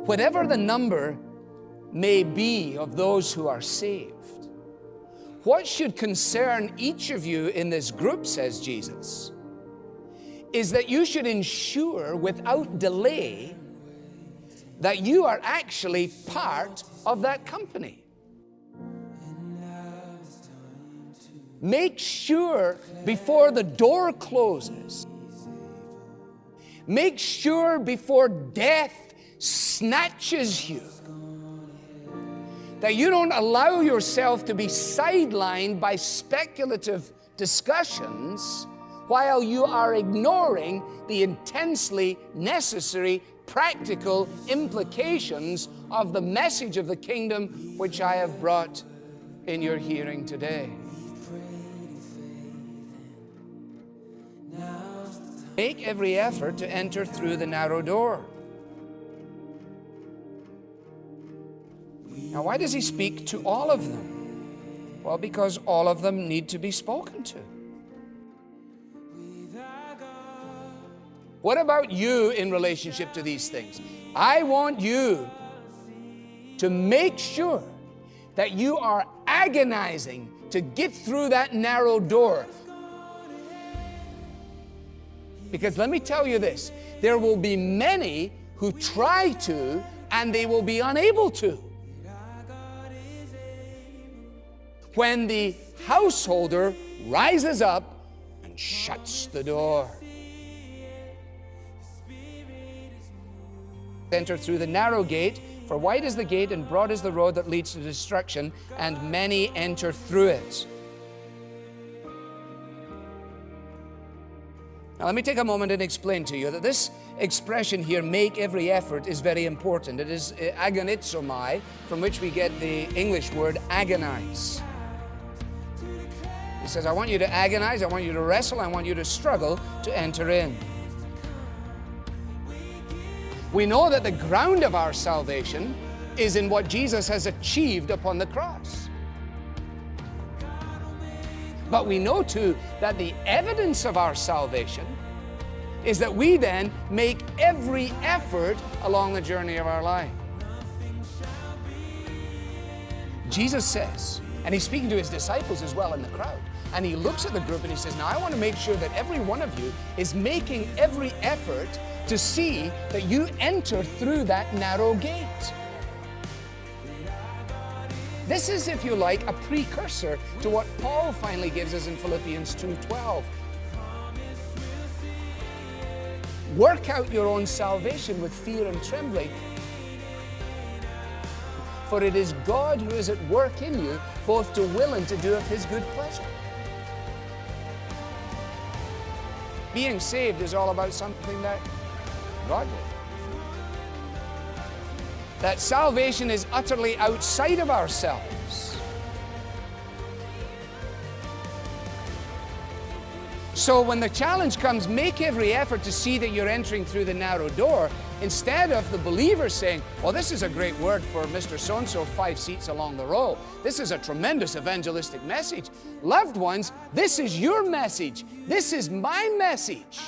whatever the number may be of those who are saved, what should concern each of you in this group, says Jesus, is that you should ensure without delay that you are actually part of that company. Make sure before the door closes, make sure before death snatches you, that you don't allow yourself to be sidelined by speculative discussions while you are ignoring the intensely necessary practical implications of the message of the kingdom which I have brought in your hearing today. Make every effort to enter through the narrow door. Now, why does he speak to all of them? Well, because all of them need to be spoken to. What about you in relationship to these things? I want you to make sure that you are agonizing to get through that narrow door. Because let me tell you this, there will be many who try to, and they will be unable to. When the householder rises up and shuts the door. Enter through the narrow gate, for wide is the gate and broad is the road that leads to destruction, and many enter through it. Now let me take a moment and explain to you that this expression here, make every effort, is very important. It is agonizomai, from which we get the English word agonize. He says, I want you to agonize, I want you to wrestle, I want you to struggle to enter in. We know that the ground of our salvation is in what Jesus has achieved upon the cross. But we know too that the evidence of our salvation is that we then make every effort along the journey of our life. Jesus says, and he's speaking to his disciples as well in the crowd, and he looks at the group and he says, now I want to make sure that every one of you is making every effort to see that you enter through that narrow gate. This is, if you like, a precursor to what Paul finally gives us in Philippians 2:12. Work out your own salvation with fear and trembling, for it is God who is at work in you, both to will and to do of his good pleasure. Being saved is all about something that God did. That salvation is utterly outside of ourselves. So when the challenge comes, make every effort to see that you're entering through the narrow door, instead of the believer saying, well, this is a great word for Mr. So-and-so 5 seats along the row. This is a tremendous evangelistic message. Loved ones, this is your message. This is my message.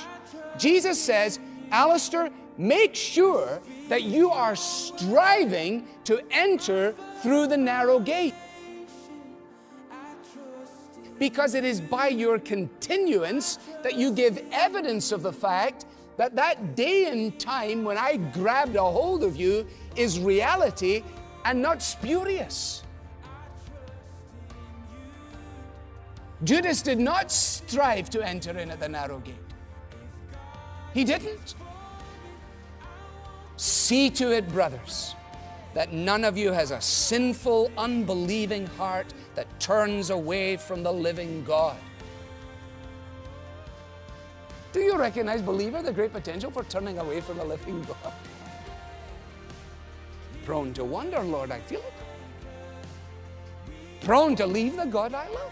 Jesus says, Alistair, make sure that you are striving to enter through the narrow gate. Because it is by your continuance that you give evidence of the fact that that day and time when I grabbed a hold of you is reality and not spurious. Judas did not strive to enter in at the narrow gate. He didn't. See to it, brothers, that none of you has a sinful, unbelieving heart that turns away from the living God. Do you recognize, believer, the great potential for turning away from the living God? Prone to wonder, Lord, I feel it. Prone to leave the God I love.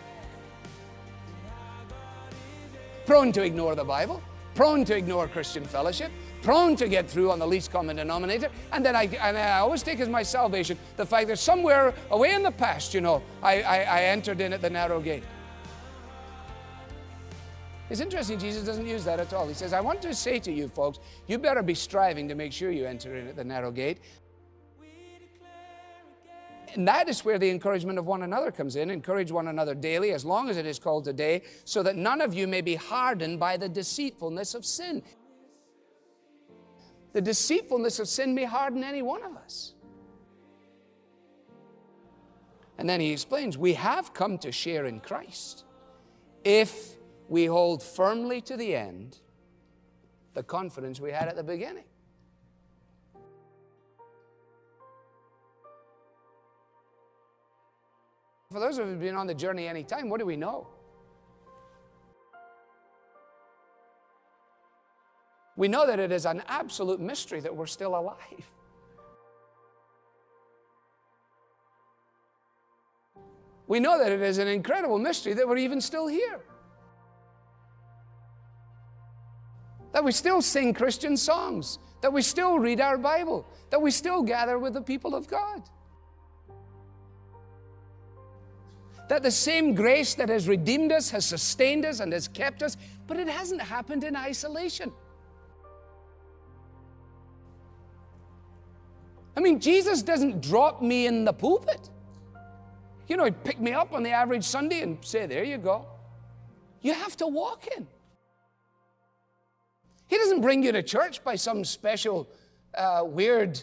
Prone to ignore the Bible. Prone to ignore Christian fellowship. Prone to get through on the least common denominator. And then I always take as my salvation the fact that somewhere away in the past, I entered in at the narrow gate. It's interesting, Jesus doesn't use that at all. He says, I want to say to you folks, you better be striving to make sure you enter in at the narrow gate. And that is where the encouragement of one another comes in. Encourage one another daily, as long as it is called today, so that none of you may be hardened by the deceitfulness of sin. The deceitfulness of sin may harden any one of us. And then he explains, we have come to share in Christ if we hold firmly to the end the confidence we had at the beginning. For those of us who've been on the journey any time, what do we know? We know that it is an absolute mystery that we're still alive. We know that it is an incredible mystery that we're even still here. That we still sing Christian songs, that we still read our Bible, that we still gather with the people of God. That the same grace that has redeemed us, has sustained us, and has kept us, but it hasn't happened in isolation. I mean, Jesus doesn't drop me in the pulpit. You know, he'd pick me up on the average Sunday and say, there you go. You have to walk in. He doesn't bring you to church by some special weird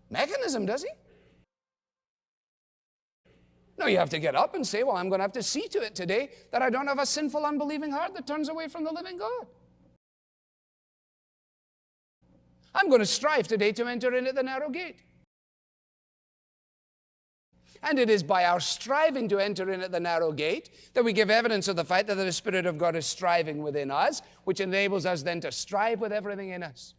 mechanism, does he? No, you have to get up and say, well, I'm going to have to see to it today that I don't have a sinful, unbelieving heart that turns away from the living God. I'm going to strive today to enter in at the narrow gate. And it is by our striving to enter in at the narrow gate that we give evidence of the fact that the Spirit of God is striving within us, which enables us then to strive with everything in us.